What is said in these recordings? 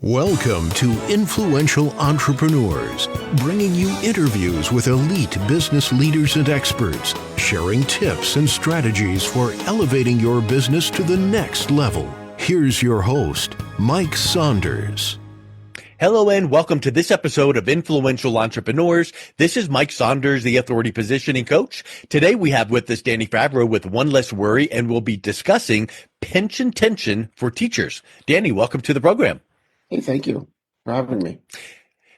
Welcome to Influential Entrepreneurs, bringing you interviews with elite business leaders and experts, sharing tips and strategies for elevating your business to the next level. Here's your host, Mike Saunders. Hello and welcome to this episode of Influential Entrepreneurs. This is Mike Saunders, the Authority Positioning Coach. Today we have with us Danny Favreau with One Less Worry, and we'll be discussing pension tension for teachers. Danny, welcome to the program. Hey, thank you for having me.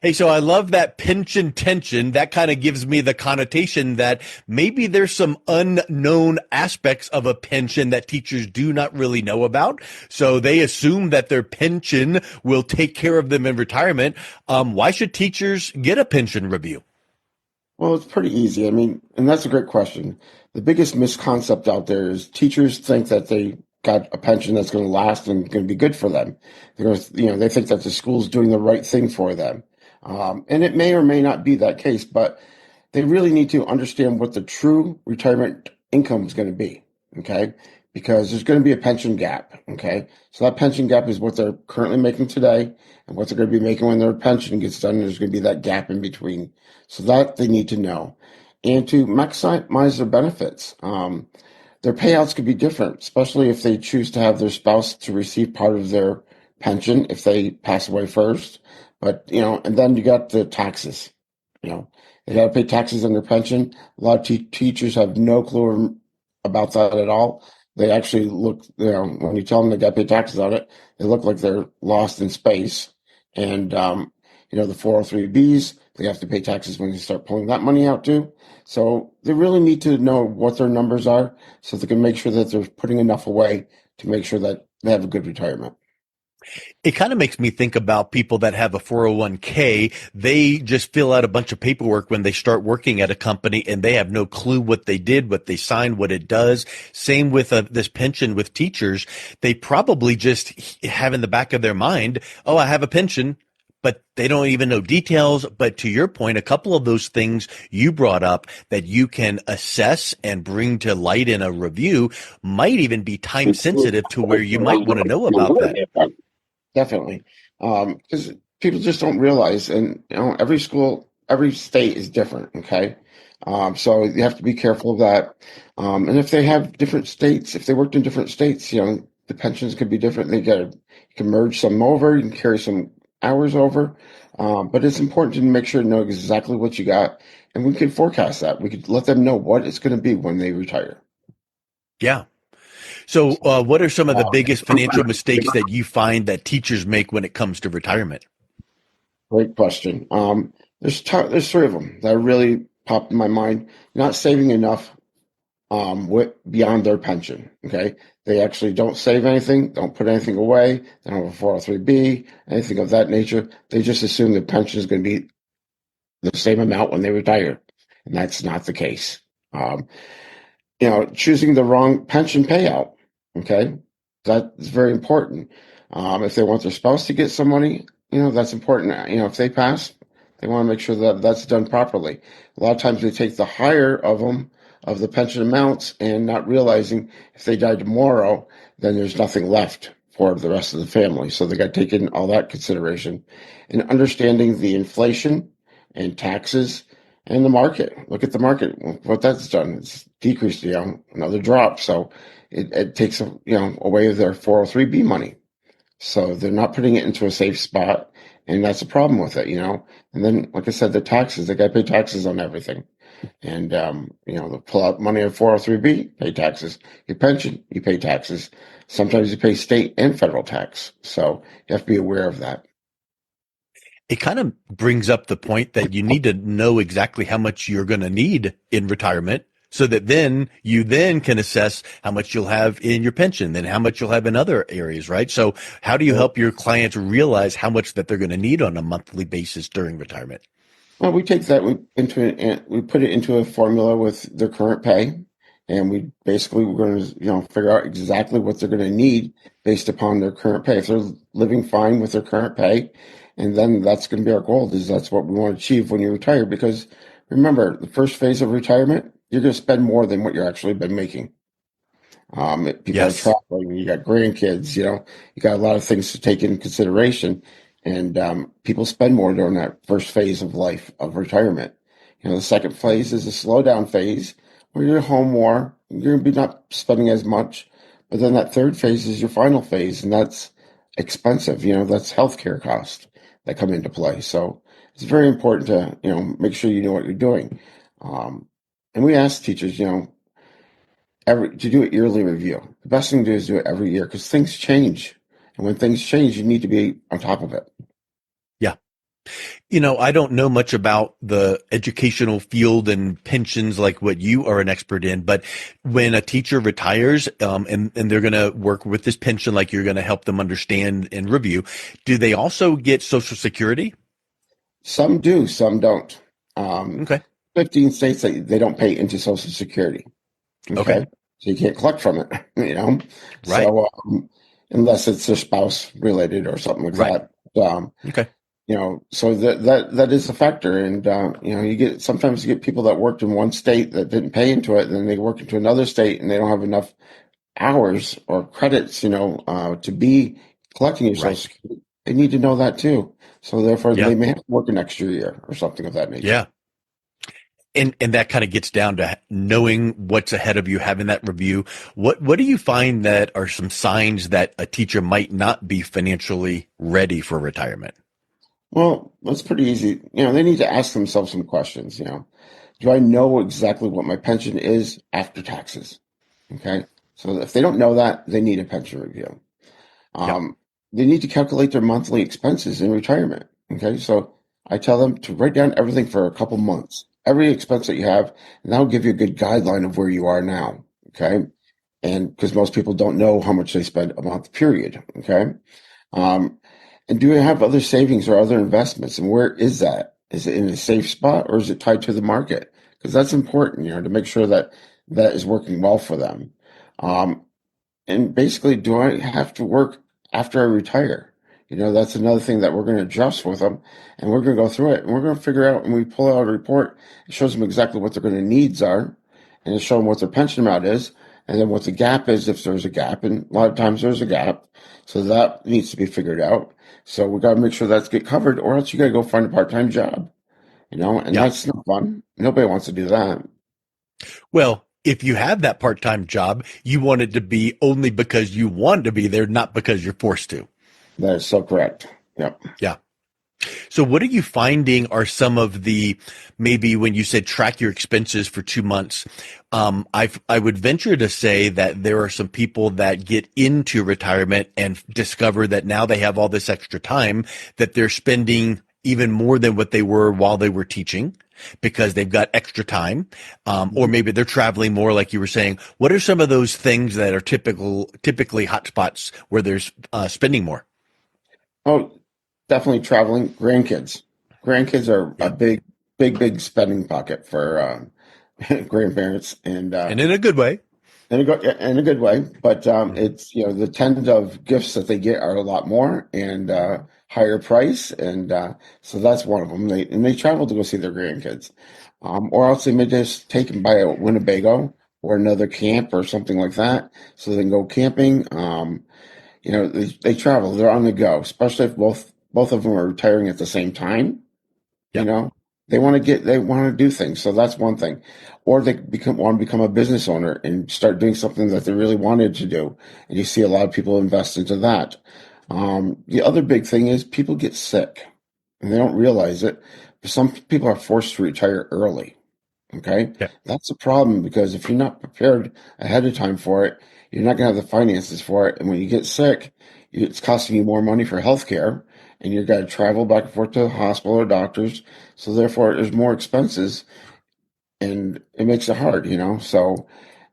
Hey, so I love that pension tension. That kind of gives me the connotation that maybe there's some unknown aspects of a pension that teachers do not really know about. So they assume that their pension will take care of them in retirement. Why should teachers get a pension review? Well, it's pretty easy. And that's a great question. The biggest misconcept out there is teachers think that they got a pension that's going to last and going to be good for them. They think that the school's doing the right thing for them. And it may or may not be that case, but they really need to understand what the true retirement income is going to be, okay? Because there's going to be a pension gap, okay? So that pension gap is what they're currently making today and what they're going to be making when their pension gets done. There's going to be that gap in between. So that they need to know. And to maximize their benefits. Their payouts could be different, especially if they choose to have their spouse to receive part of their pension if they pass away first. But, and then you got the taxes, they got to pay taxes on their pension. A lot of teachers have no clue about that at all. They actually look, when you tell them they got to pay taxes on it, they look like they're lost in space. And, the 403Bs, they have to pay taxes when they start pulling that money out too. So they really need to know what their numbers are so they can make sure that they're putting enough away to make sure that they have a good retirement. It kind of makes me think about people that have a 401k. They just fill out a bunch of paperwork when they start working at a company and they have no clue what they did, what they signed, what it does. Same with this pension with teachers. They probably just have in the back of their mind, oh, I have a pension, but they don't even know details. But to your point, a couple of those things you brought up that you can assess and bring to light in a review might even be time sensitive to where you might want to know about that. Definitely. Because people just don't realize, and every school, every state is different. Okay. So you have to be careful of that. And if they have different states, if they worked in different states, the pensions could be different. You can merge some over, you can carry some hours over. But it's important to make sure to know exactly what you got, and we can forecast that. We could let them know what it's going to be when they retire. Yeah. So what are some of the biggest financial mistakes that you find that teachers make when it comes to retirement? Great question. There's three of them that really popped in my mind. Not saving enough beyond their pension. Okay, they actually don't save anything, don't put anything away. They don't have a 403B, anything of that nature. They just assume the pension is going to be the same amount when they retire, and that's not the case. Choosing the wrong pension payout. Okay, that is very important. If they want their spouse to get some money, that's important. If they pass, they want to make sure that that's done properly. A lot of times they take the higher of the pension amounts and not realizing if they die tomorrow, then there's nothing left for the rest of the family. So they got to take in all that consideration and understanding the inflation and taxes and the market. Look at the market, what that's done. It's decreased, another drop. So it takes away their 403B money. So they're not putting it into a safe spot, and that's a problem with it, And then, like I said, the taxes, they got to pay taxes on everything. And, they'll pull out money at 403B, pay taxes. Your pension, you pay taxes. Sometimes you pay state and federal tax. So you have to be aware of that. It kind of brings up the point that you need to know exactly how much you're going to need in retirement so that then you can assess how much you'll have in your pension, then how much you'll have in other areas, right? So how do you help your clients realize how much that they're going to need on a monthly basis during retirement? Well, we take that we put it into a formula with their current pay, and we're going to figure out exactly what they're going to need based upon their current pay. If they're living fine with their current pay, and then that's going to be our goal. That's what we want to achieve when you retire. Because remember, the first phase of retirement, you're going to spend more than what you're actually been making. People are Yes. traveling, you got grandkids, you got a lot of things to take into consideration. And people spend more during that first phase of life of retirement. The second phase is a slow down phase where you're home more, you're gonna be not spending as much. But then that third phase is your final phase, and that's expensive. That's healthcare costs that come into play. So it's very important to, make sure you know what you're doing. Um, and we ask teachers, to do an yearly review. The best thing to do is do it every year because things change. And when things change, you need to be on top of it. Yeah. I don't know much about the educational field and pensions like what you are an expert in, but when a teacher retires, and they're going to work with this pension, like you're going to help them understand and review, do they also get Social Security? Some do, some don't. Um, Okay. 15 states that they don't pay into Social Security. Okay. Okay. So you can't collect from it, you know? Right. So, unless it's a spouse related or something like Right. that. Um, Okay. so that is a factor. And, sometimes you get people that worked in one state that didn't pay into it, and then they work into another state and they don't have enough hours or credits, to be collecting your Social Right. Security. They need to know that too. So therefore, Yeah. they may have to work an extra year or something of that nature. Yeah. And that kind of gets down to knowing what's ahead of you, having that review. What do you find that are some signs that a teacher might not be financially ready for retirement? Well, that's pretty easy. They need to ask themselves some questions. Do I know exactly what my pension is after taxes? Okay. So if they don't know that, they need a pension review. Yeah. Um, they need to calculate their monthly expenses in retirement. Okay. So I tell them to write down everything for a couple months, every expense that you have, and that'll give you a good guideline of where you are now. Okay. And because most people don't know how much they spend a month, period. Okay. Um, and do you have other savings or other investments? And where is that? Is it in a safe spot or is it tied to the market? Because that's important, to make sure that that is working well for them. Um, and basically, do I have to work after I retire? That's another thing that we're going to adjust with them, and we're going to go through it, and we're going to figure out. When we pull out a report, it shows them exactly what their going to needs are, and it shows them what their pension amount is, and then what the gap is if there's a gap. And a lot of times there's a gap, so that needs to be figured out. So we got to make sure that's get covered, or else you got to go find a part-time job. And Yeah. that's not fun. Nobody wants to do that. Well, if you have that part-time job, you want it to be only because you want to be there, not because you're forced to. That is so correct. Yep. Yeah. So what are you finding are some of the, maybe when you said track your expenses for 2 months, I would venture to say that there are some people that get into retirement and discover that now they have all this extra time that they're spending even more than what they were while they were teaching because they've got extra time. Or maybe they're traveling more, like you were saying. What are some of those things that are typically hotspots where there's spending more? Oh, definitely traveling. Grandkids. Grandkids are a Yeah. big spending pocket for grandparents, and And in a good way. in a good way. But Mhm. it's the tens of gifts that they get are a lot more and higher price, and so that's one of them. They travel to go see their grandkids, or else they may just take them by a Winnebago or another camp or something like that, so they can go camping. They travel, they're on the go, especially if both of them are retiring at the same time. You Yeah. know, they want to do things. So that's one thing. Or they want to become a business owner and start doing something that they really wanted to do. And you see a lot of people invest into that. The other big thing is people get sick and they don't realize it. But some people are forced to retire early. Okay. Yeah. That's a problem because if you're not prepared ahead of time for it, you're not going to have the finances for it. And when you get sick, it's costing you more money for health care and you've got to travel back and forth to the hospital or doctors. So therefore, there's more expenses and it makes it hard, So,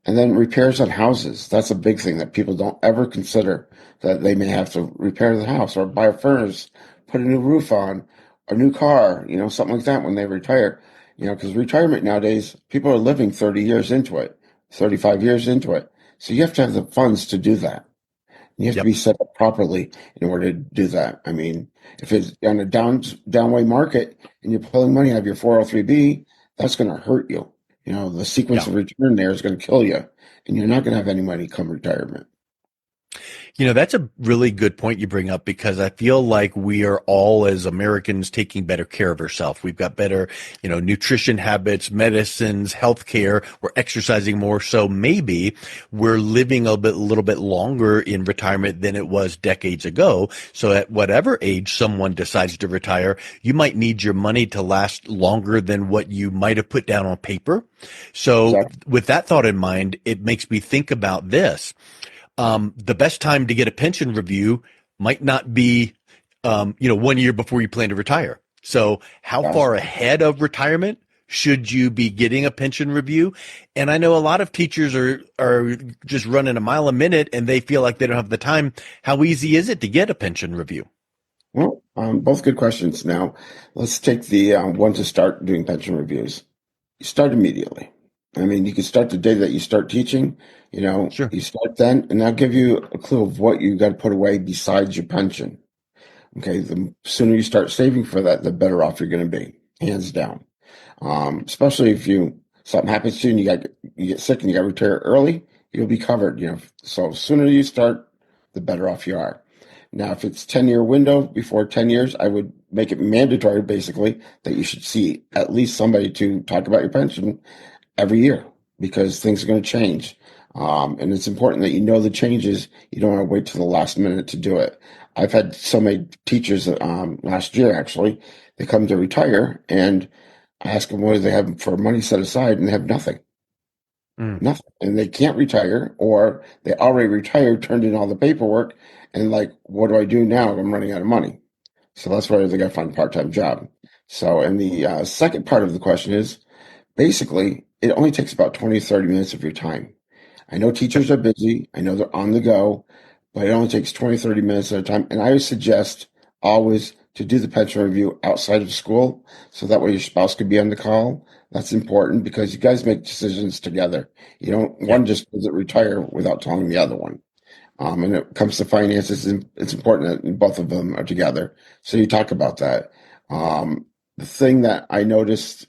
and then repairs on houses. That's a big thing that people don't ever consider that they may have to repair the house or buy a furnace, put a new roof on, a new car, something like that when they retire. Because retirement nowadays, people are living 30 years into it, 35 years into it. So you have to have the funds to do that. You have to Yep. be set up properly in order to do that. I mean, if it's on a downway market and you're pulling money out of your 403b, that's going to hurt you. The sequence Yeah. of return there is going to kill you, and you're not going to have any money come retirement. That's a really good point you bring up because I feel like we are all as Americans taking better care of ourselves. We've got better, nutrition habits, medicines, healthcare. We're exercising more. So maybe we're living little bit longer in retirement than it was decades ago. So at whatever age someone decides to retire, you might need your money to last longer than what you might have put down on paper. So Exactly. with that thought in mind, it makes me think about this. The best time to get a pension review might not be, 1 year before you plan to retire. So how Yes. far ahead of retirement should you be getting a pension review? And I know a lot of teachers are just running a mile a minute and they feel like they don't have the time. How easy is it to get a pension review? Well, both good questions. Now, let's take the one to start doing pension reviews. You start immediately. I mean, you can start the day that you start teaching. Sure. You start then, and I'll give you a clue of what you got to put away besides your pension. Okay, the sooner you start saving for that, the better off you're going to be, hands down. Especially if something happens to you and you get sick and you got to retire early, you'll be covered. So sooner you start, the better off you are. Now, if it's 10-year window before 10 years, I would make it mandatory, basically, that you should see at least somebody to talk about your pension every year because things are going to change. And it's important that you know the changes. You don't want to wait till the last minute to do it. I've had so many teachers last year, actually, they come to retire and I ask them what do they have for money set aside, and they have nothing. Mm, Nothing. And they can't retire, or they already retired, turned in all the paperwork, and like, what do I do now? I'm running out of money. So that's why they got to find a part-time job. So, and the second part of the question is basically, it only takes about 20, 30 minutes of your time. I know teachers are busy. I know they're on the go, but it only takes 20, 30 minutes at a time. And I would suggest always to do the pension review outside of school. So that way your spouse could be on the call. That's important because you guys make decisions together. You don't, yeah. one just doesn't retire without telling the other one. And it comes to finances, it's important that both of them are together. So you talk about that. The thing that I noticed,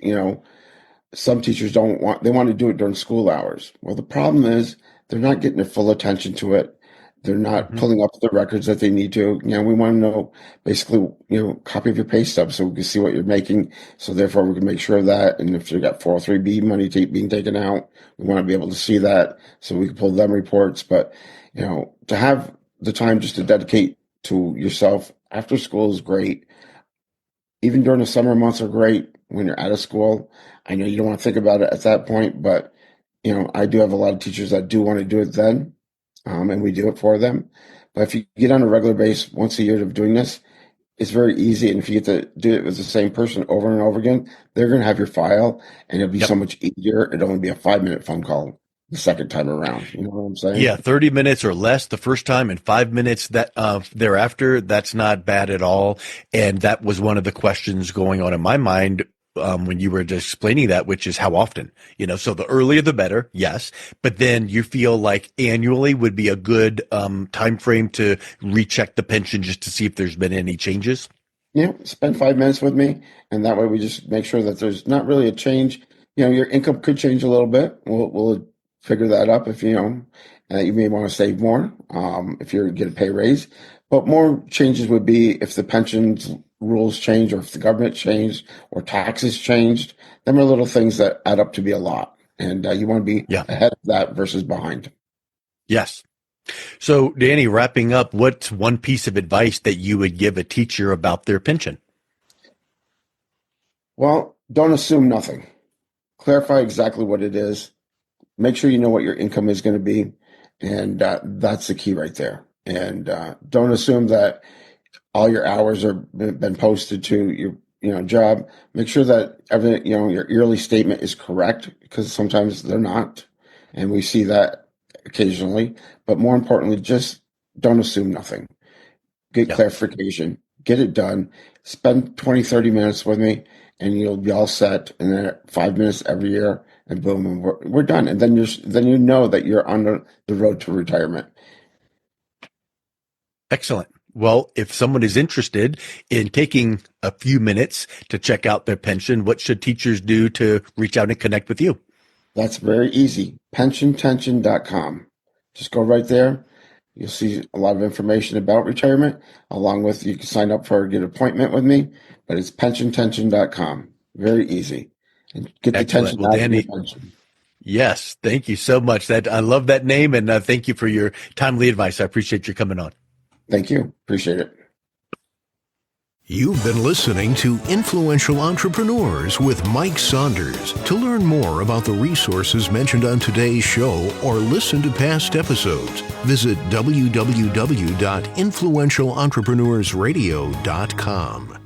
some teachers they want to do it during school hours. Well, the problem is they're not getting their full attention to it. They're not Hmm. pulling up the records that they need to. We want to know basically, copy of your pay stub so we can see what you're making. So therefore we can make sure of that. And if you got 403B money being taken out, we want to be able to see that so we can pull them reports. But, to have the time just to dedicate to yourself after school is great. Even during the summer months are great when you're out of school. I know you don't want to think about it at that point, but I do have a lot of teachers that do want to do it then, and we do it for them. But if you get on a regular base once a year of doing this, it's very easy. And if you get to do it with the same person over and over again, they're going to have your file, and it'll be so Yep. much easier. It'll only be a 5-minute phone call the second time around. You know what I'm saying? Yeah, 30 minutes or less the first time and 5 minutes that thereafter, that's not bad at all. And that was one of the questions going on in my mind when you were just explaining that, which is how often, so the earlier the better, yes. But then you feel like annually would be a good time frame to recheck the pension just to see if there's been any changes. Spend 5 minutes with me, and that way we just make sure that there's not really a change. Your income could change a little bit. We'll figure that up if you may want to save more if you get a pay raise. But more changes would be if the pensions rules change, or if the government changed, or taxes changed. Them are little things that add up to be a lot, and you want to be Yeah. ahead of that versus behind. Yes. So, Danny, wrapping up, what's one piece of advice that you would give a teacher about their pension? Well, don't assume nothing. Clarify exactly what it is. Make sure you know what your income is going to be, and that's the key right there. And don't assume that all your hours are been posted to your job. Make sure that everything your yearly statement is correct, because sometimes they're not, and we see that occasionally. But more importantly, just don't assume nothing. Get Yeah. clarification, get it done. Spend 20, 30 minutes with me, and you'll be all set. And then 5 minutes every year, and boom, and we're done. And then you know that you're on the road to retirement. Excellent. Well, if someone is interested in taking a few minutes to check out their pension, what should teachers do to reach out and connect with you? That's very easy. Pensiontension.com. Just go right there. You'll see a lot of information about retirement, along with you can sign up for get an appointment with me, but it's pensiontension.com. Very easy. And get the Excellent. tension Well, out of your Danny, pension. yes, thank you so much. That I love that name, and thank you for your timely advice. I appreciate you coming on. Thank you. Appreciate it. You've been listening to Influential Entrepreneurs with Mike Saunders. To learn more about the resources mentioned on today's show or listen to past episodes, visit www.influentialentrepreneursradio.com.